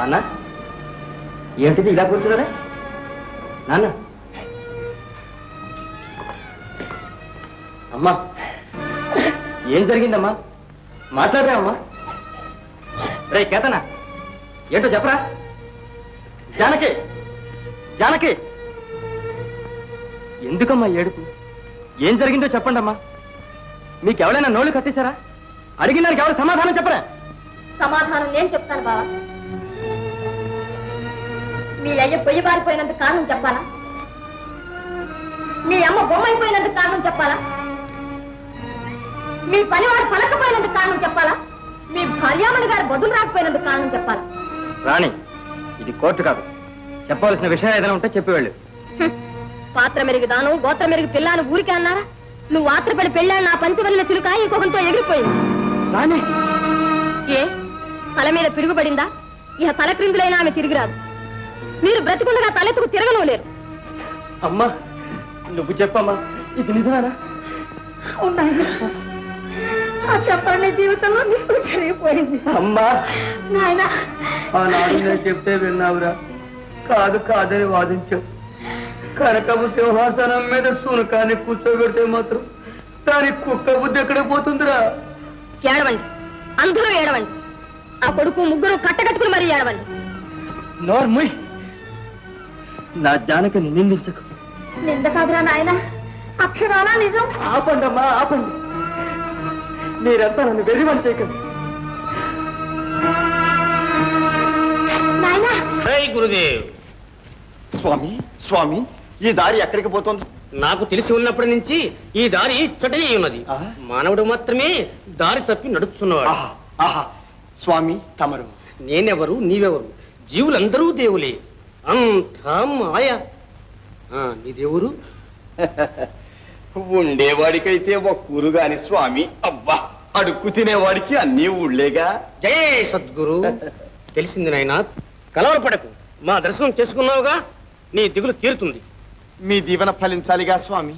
నాన్న ఏంటిది ఇలా కూర్చున్నారా నాన్న? అమ్మా ఏం జరిగిందమ్మా? మాట్లాడరా అమ్మా? రే కేతనా ఏంటో చెప్పరా? జానకి జానకి ఎందుకమ్మా ఏడుపు? ఏం జరిగిందో చెప్పండి అమ్మా. మీకెవరైనా నోళ్ళు కట్టేశారా? అడిగిన దానికి ఎవరు సమాధానం చెప్పరా? సమాధానం నేను చెప్తాను బావా. మీ అయ్య పొయ్యి బారిపోయినందుకు కారణం చెప్పాలా? మీ అమ్మ బొమ్మ అయిపోయినందుకు కారణం చెప్పాలా? మీ పనివాడు పలకపోయినందుకు కారణం చెప్పాలా? మీ భార్యామణి గారు బదులు రాకపోయినందుకు కారణం చెప్పాలా? రాణి, ఇది కోర్టు కాదు. చెప్పవలసిన విషయం ఏదైనా ఉంటే చెప్పి వెళ్ళు. పాత్ర మెరుగు దాను గోత్ర మెరుగు పిల్లాను ఊరికే అన్నారా? నువ్వు ఆత్రపడి పెళ్ళాను నా పంచవల్లిన చిలుక ఇంకొకరితో ఎగిరిపోయింది. రాణి, ఏ తల మీద పిడుగుపడిందా? ఇహ తల క్రిందులైనా ఆమె తిరిగిరాదు. మీరు బ్రతికుండగా తలెత్తుకు తిరగను లేరు. అమ్మా నువ్వు చెప్పమ్మా, ఇది నిజమేనా? చెప్పండి, జీవితంలో నిప్పుడు జరిగిపోయింది. అమ్మా నాయనా, ఆనాడు నేను చెప్తే విన్నావురా? కాదు కాదని వాదించావు. కనకము సింహాసనం మీద సునకాన్ని కూర్చోబెడితే మాత్రం దాని కుక్క బుద్ధి ఎక్కడ పోతుందిరా? ఏడవండి, అందరూ ఏడవండి. ఆ కొడుకు ముగ్గురు కట్టకట్టుకుని మరీ ఏడవండి. నోర్ముయ్, నా జానకిని నిందించకు. నింద కాదురా నాయన, అక్షరాలా నిజం. ఆపండి అమ్మా, ఆపండి. మీరంతా నన్ను వెర్రిమని చేయకండి. నాయనా, గురుదేవ్. స్వామి స్వామి, ఈ దారి ఎక్కడికి పోతుంది? నాకు తెలిసి ఉన్నప్పటి నుంచి ఈ దారి చటనే ఉన్నది. మానవుడు మాత్రమే దారి తప్పి నడుచున్నవాడు. ఆహా, స్వామి తమరు? నేనెవరు, నీవెవరు? జీవులందరూ దేవులే. అంతా మాయ. నీ దేవురు? ఉండేవాడికైతే ఒక్కూరు గాని స్వామి. అబ్బా, అడుక్కు తినేవాడికి అన్నీ ఊళ్ళేగా. జయ సద్గురు. తెలిసింది నాయనా, కలవరపడకు. మా దర్శనం చేసుకున్నావుగా, నీ దిగులు తీరుతుంది. మీ దీవెన ఫలించాలిగా స్వామి.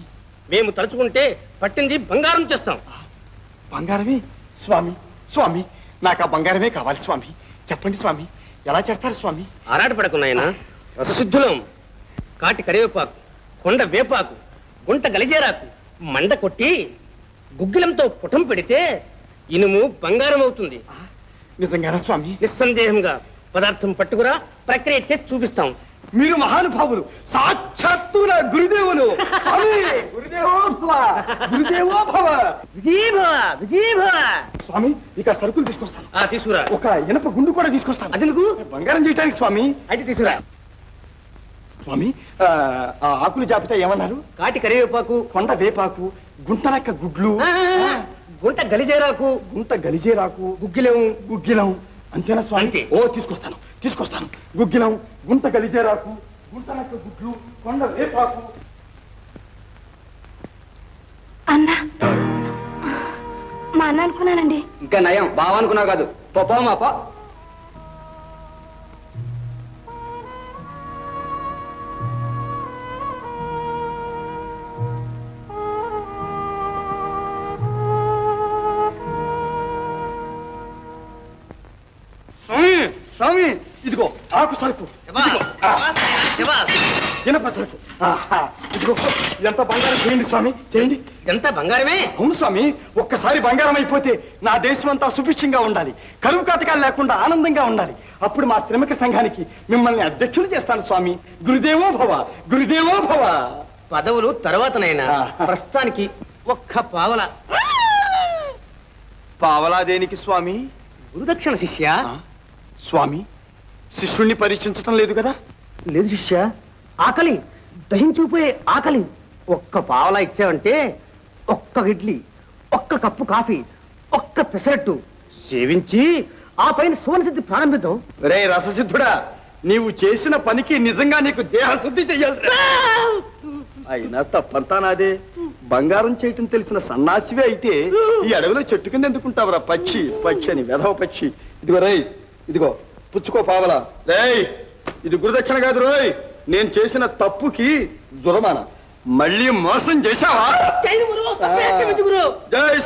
మేము తలుచుకుంటే పట్టింది బంగారం చేస్తాం. బంగారమే? స్వామి స్వామి, నాకు ఆ బంగారమే కావాలి స్వామి. చెప్పండి స్వామి, ఎలా చేస్తారు స్వామి? ఆరాటపడకు నాయనా, రససిద్ధులం. కాటి కరివేపాకు, కొండ వేపాకు, గుంట గలిజేరాకు మండ కొట్టి గుగ్గిలంతో పుటం పెడితే ఇనుము బంగారం అవుతుంది. నిజంగానా స్వామి? నిస్సందేహంగా. పదార్థం పట్టుకురా, ప్రక్రియ చేసి చూపిస్తాం. మీరు మహానుభావులు, సాక్షాత్తు నా గురుదేవులు. గురుదేవో భవ. విజయభవ, విజయభవ. స్వామి, ఇక సరుకులు తీసుకొస్తాను. తీసుకురా. ఒక ఇనప గుండు కూడా తీసుకొస్తాను. అదెందుకు? బంగారం చేయడానికి స్వామి. అయితే తీసుకురా. స్వామి, ఆ ఆకులు జాబితా ఏమన్నారు? కాటి కరివేపాకు, కొండ వేపాకు, గుంటనక్క గుడ్లు, గుంట గలిజేరాకు, గుంట గలిజేరాకు, గుగ్గిలం. గుగ్గిలం. అంతేనా స్వామి? అంతే. ఓ, తీసుకొస్తాను తీసుకొస్తాను. గుగ్గిలం, గుంట గలిజేరాకు, గుంటనక్క గుడ్లు, కొండ వేపాకు. అన్నా, మా అన్న అనుకున్నానండి. ఇంకా నయం, బావ అనుకున్నావు కాదు. పోపా మాపా. స్వామి, ఇదిగో ఆకు సరుకు, ఇనప సరుకు. ఇదిగో, ఎంత బంగారం చేయండి స్వామి, చేయండి. ఎంత బంగారమే? అవును స్వామి, ఒక్కసారి బంగారం అయిపోతే నా దేశం అంతా సుభిక్షంగా ఉండాలి, కరువు కాటకాలు లేకుండా ఆనందంగా ఉండాలి. అప్పుడు మా శ్రమిక సంఘానికి మిమ్మల్ని అధ్యక్షులు చేస్తాను స్వామి. గురుదేవో భవ, గురుదేవో భవ. పదవులు తర్వాతనైనా ప్రస్తుతానికి ఒక్క పావల. పావలా దేనికి స్వామి? గురుదక్షిణ శిష్య. స్వామి, శిష్యుణ్ణి పరీక్షించటం లేదు కదా? లేదు శిష్య, ఆకలి దహించుకుపోయే ఆకలి. ఒక్క పావలా ఇచ్చావంటే ఒక్క ఇడ్లీ, ఒక్క కప్పు కాఫీ, ఒక్క పెసరట్టు సేవించి ఆ పైన సువనసిద్ధి ప్రారంభిద్దాం. రే రససిద్ధుడా, నీవు చేసిన పనికి నిజంగా నీకు దేహశుద్ధి చెయ్యాలి. అయినా తప్పంతా నాదే. బంగారం చేయటం తెలిసిన సన్నాసివే అయితే ఈ అడవిలో చెట్టు కింద ఎందుకుంటావురా పక్షి, పక్షి అని వెధవ పక్షి. ఇదిగో రై, ఇదిగో పుచ్చుకో పావలా. రేయ్, ఇది గురుదక్షిణ కాదు రోయ్, నేను చేసిన తప్పుకి జురమాన. మళ్ళీ మోసం చేశావా? జై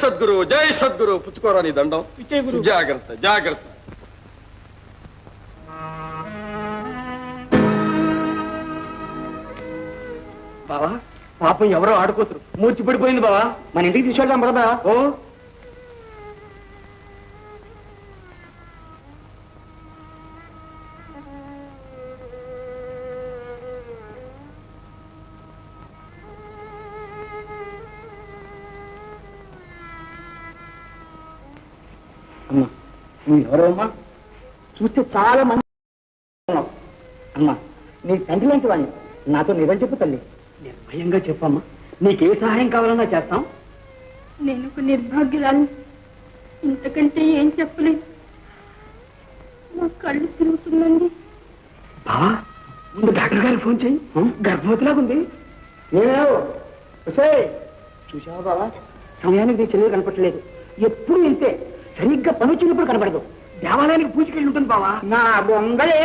సద్గురు, జై సద్గురు. పుచ్చుకోరా నీ దండం. జాగ్రత్త, జాగ్రత్త. బావా పాపం ఎవరో ఆడుకోతురు మూర్చి పడిపోయింది బావా మన ఇంటికి తీసుకెళ్దాం బాబా ఓ అమ్మా నువ్వు ఎవరో అమ్మా చూస్తే చాలా మంది అమ్మా నీ తండ్రి లాంటి వాడిని నాతో నిజం చెప్పు తల్లి నిర్భయంగా చెప్పమ్మా నీకే సహాయం కావాలన్నా చేస్తాం నేను ఒక నిర్భాగ్యురాలు, ఇంతకంటే ఏం చెప్పలేదు. నా కళ్ళు తిరుగుతుందండి. బావా ముందు డాక్టర్ గారికి ఫోన్ చేయి, గర్భవతిలాగుంది. చూసావా బావా, సమయానికి నీ చెల్లెలు కనపట్టలేదు. ఎప్పుడు ఇంతే, సరిగ్గా పని వచ్చినప్పుడు కనపడదు. దేవాలయానికి పూజకెళ్ళి ఉంటుంది బావా. నా బొంగలే.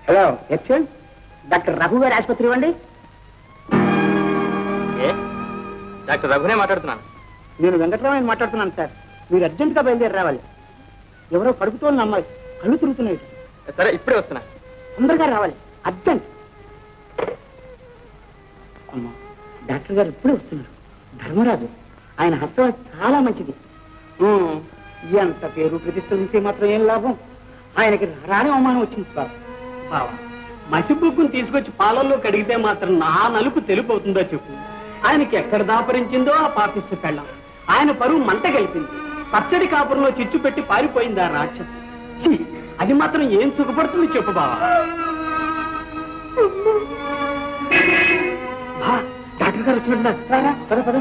హలో ఎక్సెల్, డాక్టర్ రఘు గారి ఆసుపత్రి ఇవ్వండి. డాక్టర్ రఘునే మాట్లాడుతున్నాను. నేను వెంకటరామయ్య మాట్లాడుతున్నాను సార్. మీరు అర్జెంట్గా బయలుదేరి రావాలి. ఎవరో కడుపుతో ఉన్న అమ్మాయి కళ్ళు తిరుగుతున్నాయి. సరే ఇప్పుడే వస్తున్నా. తొందరగా రావాలి, అర్జెంట్. అమ్మా డాక్టర్ గారు ఇప్పుడే వస్తున్నారు. ధర్మరాజు, ఆయన హస్తం చాలా మంచిది. ఎంత పేరు ప్రతిష్ట ఉంటే మాత్రం ఏం లాభం? ఆయనకి రాని అవమానం వచ్చింది బాబా. బావా, మసిబుక్కుని తీసుకొచ్చి పాలల్లో కడిగితే మాత్రం నా నలుపు తెలుపు అవుతుందో చెప్పు. ఆయనకి ఎక్కడ దాపరించిందో ఆ పాపిస్తూ పెళ్ళాం. ఆయన పరువు మంట గెలిపింది. పచ్చడి కాపురంలో చిచ్చు పెట్టి పారిపోయింది ఆ రాక్షసు. ఛీ, అది మాత్రం ఏం సుఖపడుతుంది చెప్పు బావా. డాక్టర్ గారు వచ్చినట్టున్నారు. పద పద.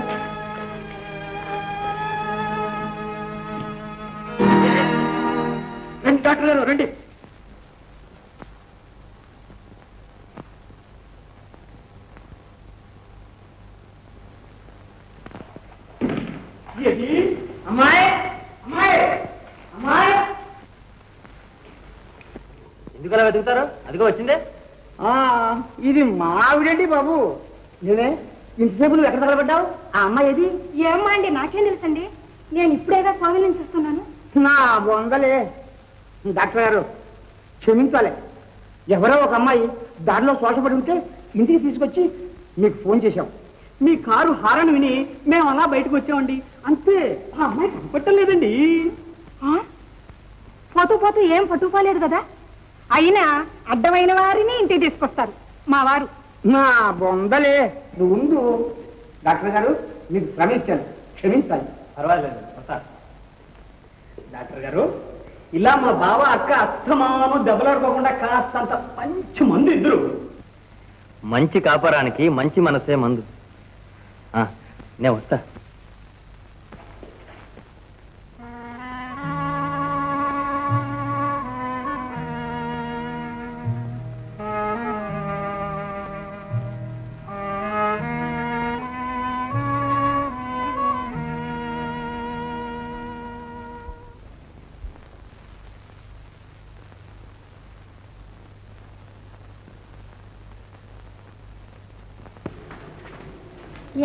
రండి డాక్టర్ గారు, రండి. అమ్మాయి అమ్మాయి అమ్మాయి, ఎందుకలా వెతుకుతారు? అదిగో వచ్చిందే. ఇది మా ఆవిడండి బాబు. నేనే ఇంతసేపు నువ్వు ఎక్కడ తగలబడ్డావు? ఆ అమ్మాయి ఏది? ఏమ్మా అండి, నాకేం తెలుసండి. నేను ఇప్పుడేగా కోవిల నుంచి వస్తున్నాను. నా బొందలే. డాక్టర్ గారు క్షమించాలి. ఎవరో ఒక అమ్మాయి దారిలో శోషపడి ఉంటే ఇంటికి తీసుకొచ్చి మీకు ఫోన్ చేశాం. మీ కారు హారన్ విని మేము అలా బయటకు వచ్చామండి, అంతే. ఆ అమ్మాయి కనపట్టలేదండి. పోతూ పోతూ ఏం పట్టుకోలేదు కదా. అయినా అడ్డమైన వారిని ఇంటికి తీసుకొస్తారు మా వారు. నా బొందలే. నువ్వు ఉండు. డాక్టర్ గారు మీకు శ్రమ ఇచ్చాను, క్షమించాలి. పర్వాలేదు. డాక్టర్ గారు, ఇలా మా బావ అక్క అస్తమానం దెబ్బలాడుకోకుండా కాస్తంత మంచి మందు ఇద్దరు. మంచి కాపరానికి మంచి మనసే మందు. నేను వస్తా.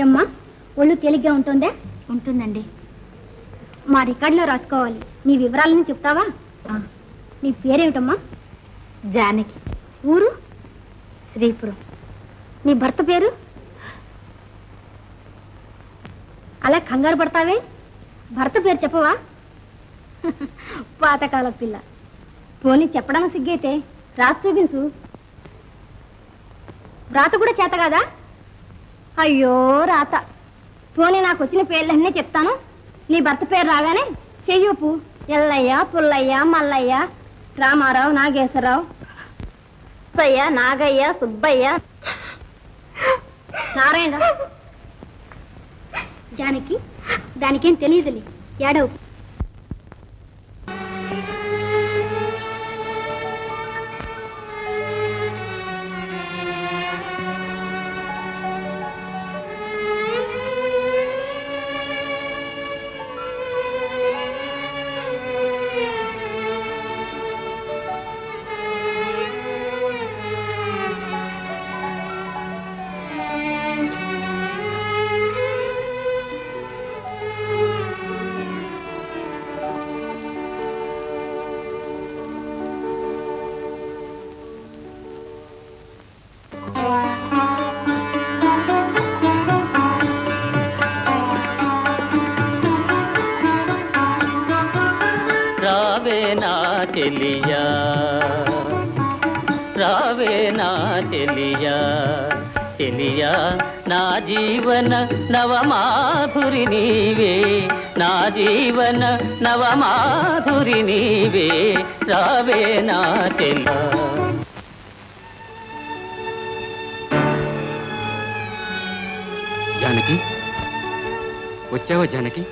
ఏమ్మా, ఒళ్ళు తేలిగ్గా ఉంటుందే? ఉంటుందండి. మా రికార్డులో రాసుకోవాలి. నీ వివరాలను చెప్తావా? నీ పేరేమిటమ్మా? జానకి. ఊరు? శ్రీపురం. నీ భర్త పేరు? అలా కంగారు పడతావే, భర్త పేరు చెప్పవా? పాతకాల పిల్ల. పోనీ చెప్పడానికి సిగ్గైతే రాసి చూపించు. రాత కూడా చేత కాదా? అయ్యో రాత. పోనీ నాకు వచ్చిన పేర్లన్నీ చెప్తాను. నీ భర్త పేరు రాగానే చెయ్యూపు. ఎల్లయ్య, పుల్లయ్య, మల్లయ్య, రామారావు, నాగేశ్వరరావు, సుబ్బయ్య, నాగయ్య, సుబ్బయ్య, నారాయణ. జానకి, దానికేం తెలియదులే, ఏడవు. రావే నా చెలియా రావే నా చెలియా చెలియా నా జీవన నవమాధురి నీవే నా జీవన నవమాధురి నీవే రావే నా చెలియా. జానకి వచ్చావా జానకి?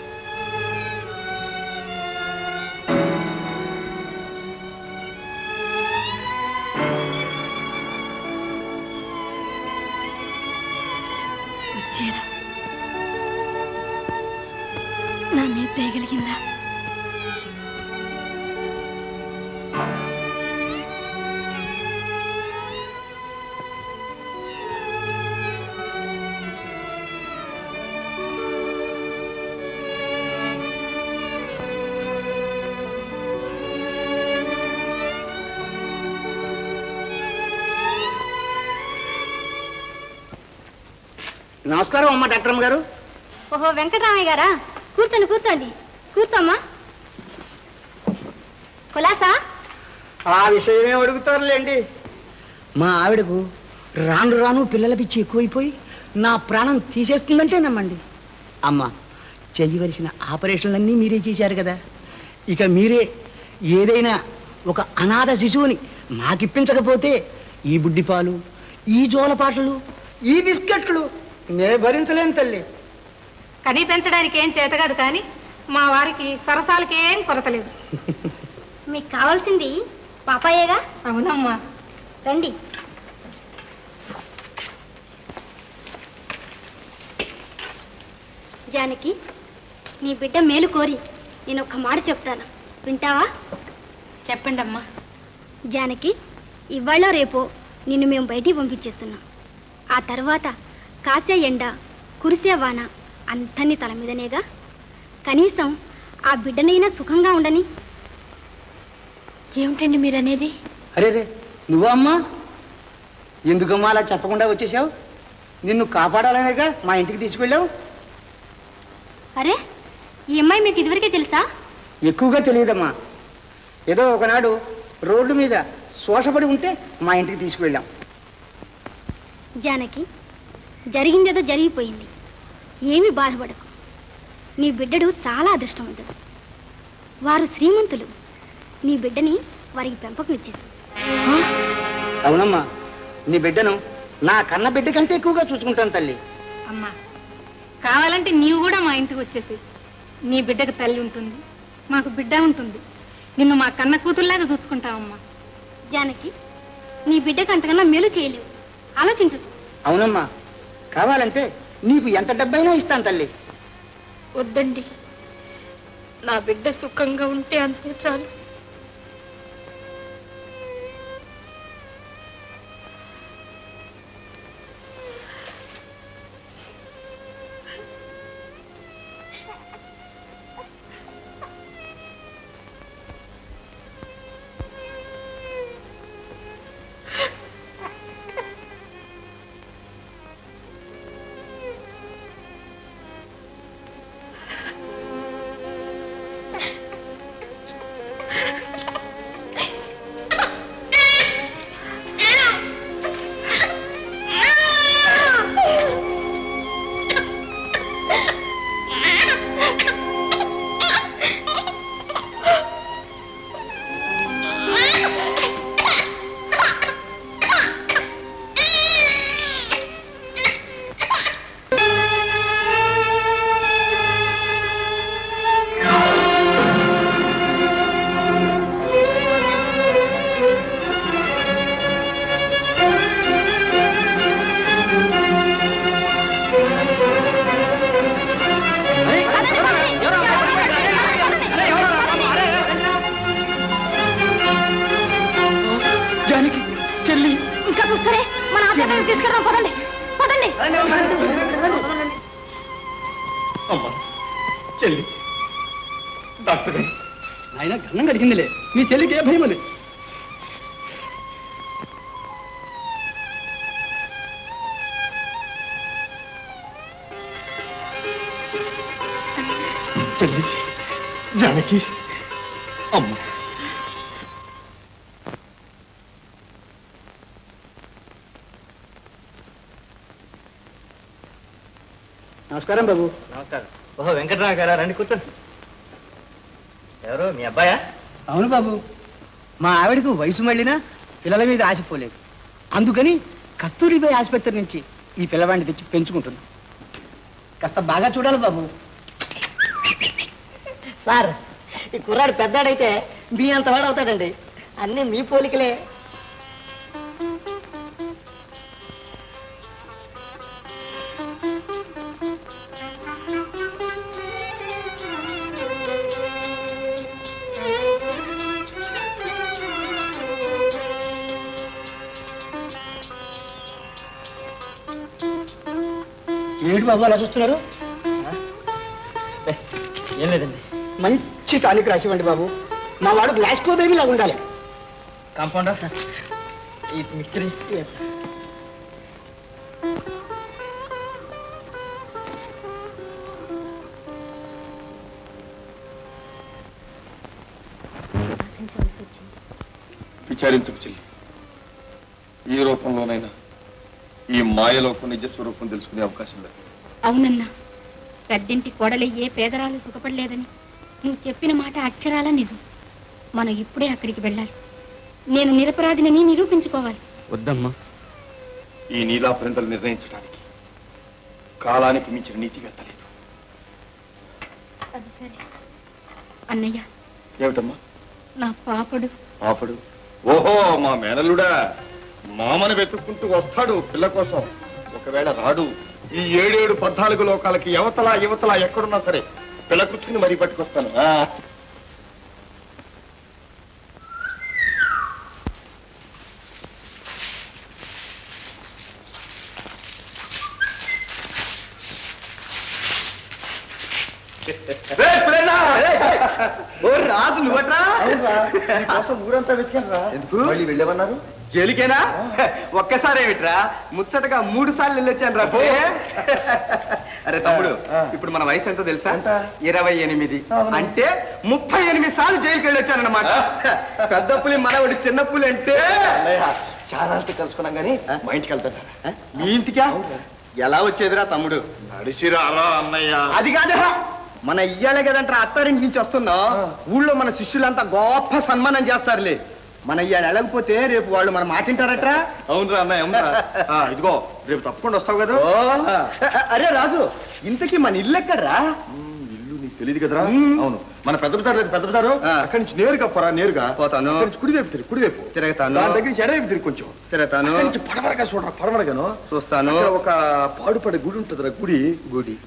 వచ్చారా? నా మీద తేగలిగిందా? నమస్కారం అమ్మా డాక్టర్ గారు. ఓహో వెంకటరామయ్య గారా, కూర్చోండి కూర్చోండి. కూర్చోమ్మా. కులాసా? ఆ విషయమే అడుగుతారులేండి. మా ఆవిడకు రాను రాను పిల్లల పిచ్చి ఎక్కువైపోయి నా ప్రాణం తీసేస్తుందంటే నమ్మండి. అమ్మ, చెయ్యవలసిన ఆపరేషన్లన్నీ మీరే చేశారు కదా, ఇక మీరే ఏదైనా ఒక అనాథ శిశువుని మాకిప్పించకపోతే ఈ బుడ్డిపాలు, ఈ జోలపాటలు, ఈ బిస్కెట్లు నే భరించలేను తల్లి. కనీ పెంచడానికి ఏం చేత కాదు, కానీ మా వారికి సరసాలకి ఏం కొరత లేదు. మీకు కావాల్సింది పాపాయేగా? అవునమ్మా. రండి. జానకి, నీ బిడ్డ మేలు కోరి నేను ఒక మాట చెప్తాను, వింటావా? చెప్పండి అమ్మా. జానకి, ఇవాళ రేపో నిన్ను మేము బయటికి పంపించేస్తున్నాం. ఆ తర్వాత కాసే ఎండ కురిసే వాన అంతని తల మీదనేగా. కనీసం ఆ బిడ్డనైనా సుఖంగా ఉండని. ఏమిటండి మీరనేది? అరే రే, నువ్వా అమ్మా? ఎందుకమ్మా అలా చెప్పకుండా వచ్చేసావు? నిన్ను కాపాడాలనేగా మా ఇంటికి తీసుకెళ్ళావు. అరే, ఈ అమ్మాయి మీకు ఇదివరకే తెలుసా? ఎక్కువగా తెలియదమ్మా. ఏదో ఒకనాడు రోడ్డు మీద శోషపడి ఉంటే మా ఇంటికి తీసుకువెళ్ళాం. జానకి, జరిగిందేదో జరిగిపోయింది, ఏమీ బాధపడకు. నీ బిడ్డడు చాలా అదృష్టవంతుడు. వారు శ్రీమంతులు. నీ బిడ్డని వారికి పెంపకం ఇచ్చేసి. అవునమ్మా, నీ బిడ్డను నా కన్న బిడ్డ కంటే ఎక్కువగా చూసుకుంటాను తల్లి. అమ్మా, కావాలంటే నీవు కూడా మా ఇంటికి వచ్చేసి. నీ బిడ్డకు తల్లి ఉంటుంది, మాకు బిడ్డ ఉంటుంది. నిన్ను మా కన్న కూతుర్లాగా చూసుకుంటావమ్మా. జానకి, నీ బిడ్డకు అంతకన్నా మేలు చేయలేవు, ఆలోచించు. అవునమ్మా, కావాలంటే నీకు ఎంత డబ్బైనా ఇస్తాను తల్లి. వద్దండి, నా బిడ్డ సుఖంగా ఉంటే అంతే చాలు. ఇంకా చూస్తారే, మన ఆశ్రమానికి తీసుకెళ్దాం. పదండి పదండి. అమ్మా, చెల్లి, డాక్టర్ గారు, ఆయన గన్నం గడిచిందిలే, మీ చెల్లికి ఏ భయం లేదు. జానకి అమ్మ నమస్కారం బాబు. నమస్కారం. ఓహో వెంకటరావు గారా, రండి కూర్చోండి. ఎవరు మీ అబ్బాయా? అవును బాబు, మా ఆవిడకు వయసు మళ్ళినా పిల్లల మీద ఆశపోలేదు. అందుకని కస్తూరిబాయి ఆసుపత్రి నుంచి ఈ పిల్లవాడిని తెచ్చి పెంచుకుంటున్నాం. కాస్త బాగా చూడాలి బాబు. సార్, ఈ కుర్రాడు పెద్దాడైతే మీ అంత వాడు అవుతాడండి. అన్నీ మీ పోలికలే. ఏడు బాబు అలా చూస్తున్నారు? ఏం లేదండి. మంచి టానిక్ రాసివ్వండి బాబు. మా వాడు గ్లాస్కో బేబీ లాగా ఉండాలి. కాంపౌండర్, ఈ మిక్చర్ విచారించకు చెల్లి. ఈ రూపంలోనైనా ఈ మాయలోకం నిజ స్వరూపం తెలుసుకునే అవకాశం లేదు. అవునన్నా, పెద్దింటి కోడలి ఏ పేదరాలు సుఖపడలేదని నువ్వు చెప్పిన మాట అక్షరాల నిజం. మనం ఇప్పుడే అక్కడికి వెళ్ళాలి. నేను నిరపరాధినని నిరూపించుకోవాలి. వద్దమ్మా. ఈ నీలాపరింతలు నిర్ణయించడానికి కాలానికి మించిన నీతివేత్త లేదు. అది సరే అన్నయ్య, ఏమిటమ్మా? నా పాపడు పాపడు? ఓహో, మా మేనల్లుడా. మామను వెతుక్కుంటూ వస్తాడు పిల్ల కోసం. ఒకవేళ రాడు, ఈ 7-14 లోకాలకి యువతలా ఎక్కడున్నా సరే పిల్ల కూర్చుని మరీ పట్టుకొస్తాను. రాజు నువ్వట్రా? కోసం ఊరంతా వెతికాను. ఎందుకు మళ్ళీ వెళ్ళేమన్నారు? జైలుకేనా? ఒక్కసారి ఏమిట్రా, ముచ్చటగా 3 సార్లు వెళ్ళొచ్చాను రా. అరే తమ్ముడు, ఇప్పుడు మన వయసు ఎంతో తెలుసా? 28. అంటే 38 సార్లు జైలుకి వెళ్ళొచ్చానన్నమాట. పెద్ద పులి మనవడి చిన్న పులి అంటే చాలా కలుసుకున్నాం కానీ మా ఇంటికి వెళ్తారా? మీ ఇంటికా? ఎలా వచ్చేదిరా తమ్ముడు? నడిచిరారా అన్నయ్య. అది కాదా, మన ఇయ్యాలే కదంటారా అత్తారింటి నుంచి వస్తున్నాం. ఊళ్ళో మన శిష్యులంతా గొప్ప సన్మానం చేస్తారులే. మన ఇయ్యాల వెళ్ళకపోతే రేపు వాళ్ళు మన మాట వింటారట్రా. అవునరా అన్నయ్య, అవునరా. ఇదిగో రేపు తప్పకుండా వస్తావు కదా. అరే రాజు, ఇంతకీ మన ఇల్లు ఎక్కడరా? ఇల్లు నీకు తెలియదు కదరా? అవును, మన పెద్ద బజారు అక్కడి నుంచి నేరుగా పోరా. నేరుగా పోతాను. కుడివైపు తిరగతాను. దాని దగ్గర నుంచి ఎడవైపు తిరిగి కొంచెం తిరగతాను. పడవరగా చూడరా. పడవరగాను చూస్తాను. ఒక పాడుపడే గుడి ఉంటుందిరా. గుడి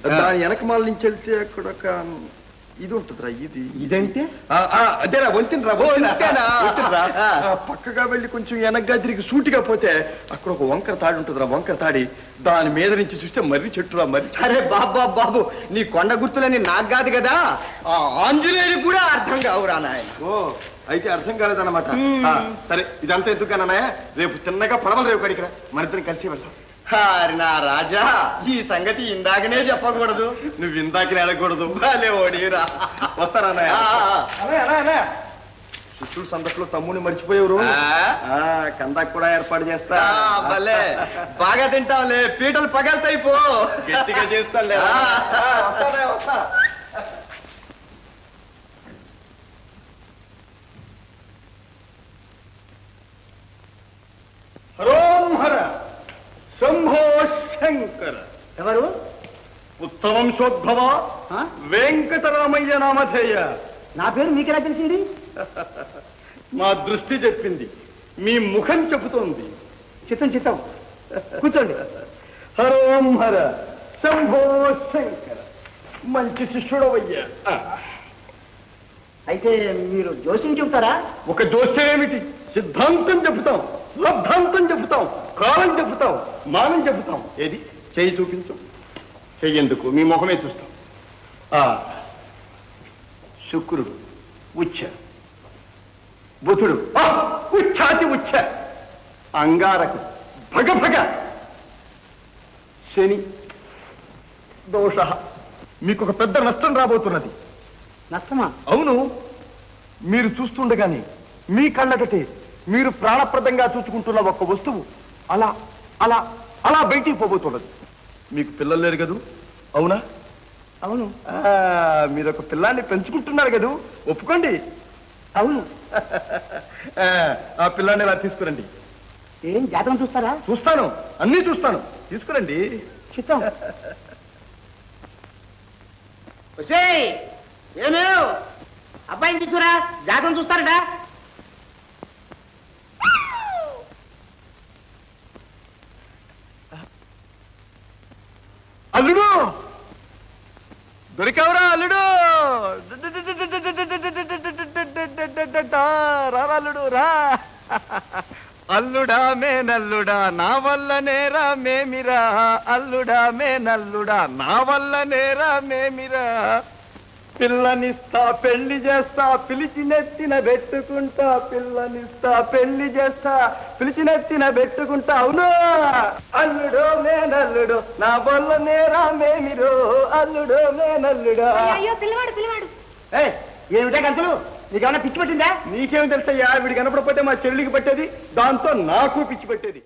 దాని వెనకమాల నుంచి వెళ్తే అక్కడ ఒక ఇది ఉంటుందిరా. ఇదంటే అదేరా వంతెనరా. పక్కగా వెళ్ళి కొంచెం వెనక్గా తిరిగి సూటిగా పోతే అక్కడ ఒక వంకర తాడి ఉంటుందిరా. వంకర తాడి, దాని మీద నుంచి చూస్తే మర్రి చెట్టురా. మర్రి. అరే బాబు, నీ కొండ గుర్తులని నాకు కాదు కదా, ఆంజనేయులు కూడా అర్థం కావురా నాయన. ఓ, అయితే అర్థం కాలేదన్నమాట. సరే, ఇదంతా ఎందుకన్నా రేపు తిన్నగా పడవలు రేపు కడికిరా, మన ఇద్దరం కలిసి వెళ్తాం. హారి నా రాజా, ఈ సంగతి ఇందాకనే చెప్పకూడదు. నువ్వు ఇందాకనే అడగకూడదు. భలే ఓడిరా. వస్తారా? శిష్యుడు సందట్లో తమ్ముని మర్చిపోయేవారు. కందాకు కూడా ఏర్పాటు చేస్తా. భలే బాగా తింటాంలే, పీటలు పగలుతాయి. పో, గట్టిగా చేస్తాలే. వస్తా. హరోంహర శంభో శంకర. ఎవరు? ఉత్సవంశోద్భవ వెంకటరామయ్య నామధేయ. నా పేరు మీకెలా తెలిసింది? మా దృష్టి చెప్పింది, మీ ముఖం చెబుతోంది. చిత్తం కూర్చోండి. హరోం హర శంభో శంకర. మంచి శిష్యుడవయ్యా. అయితే మీరు జోస్యం చెబుతారా? ఒక జోస్యమేమిటి, సిద్ధాంతం చెబుతాం, లబ్ధాంతం చెబుతాం, కాలం చెబుతాం, మానం చెబుతాం. ఏది చెయ్యి చూపించు. చెయ్యేందుకు? మీ ముఖమే చూస్తాం. శుక్రుడు ఉచ్చ, బుధుడు ఉచ్చాతి ఉచ్చ, అంగారకు భగ, శని దోష. మీకు ఒక పెద్ద నష్టం రాబోతున్నది. నష్టమా? అవును, మీరు చూస్తుండగానే మీ కళ్ళగటే మీరు ప్రాణప్రదంగా చూసుకుంటున్న ఒక వస్తువు అలా అలా అలా బయటికి పోబోతున్నది. మీకు పిల్లలు లేరు కదూ? అవునా? అవును. మీరు ఒక పిల్లాన్ని పెంచుకుంటున్నారు కదూ? ఒప్పుకోండి. అవును. ఆ పిల్లాన్ని ఇలా తీసుకురండి. ఏం జాతకం చూస్తారా? చూస్తాను, అన్నీ చూస్తాను. తీసుకురండి. చిత్తం. ఏమేవ్ అబ్బాయిని తీసుకురా, జాతకం చూస్తారట. అల్లుడు దొరికావురా అల్లుడు. రా అల్లుడు రా. అల్లుడా మేనల్లుడా నా వల్ల నేరా మేమిరా. అల్లుడా మేనల్లుడా నా వల్ల నేరా మేమిరా. పిల్లనిస్తా పెళ్లి చేస్తా పిలిచి నెత్తిన పెట్టుకుంటా. పిల్లనిస్తా పెళ్లి చేస్తా పిలిచి నెత్తిన పెట్టుకుంటా. అవును అల్లుడో మేనల్లుడు నా వల్ల నేరా మేమిరో. అల్లుడో మేనల్లుడా. అయ్యో పిల్లవాడు పిల్లవాడు ఏమిటా గంతులు? నీకేమన్నా పిచ్చి పట్టిందా? నీకేం తెలుసయ్యా, వీడి కనపడకపోతే మా చెల్లికి పట్టేది, దాంతో నాకు పిచ్చి పట్టేది.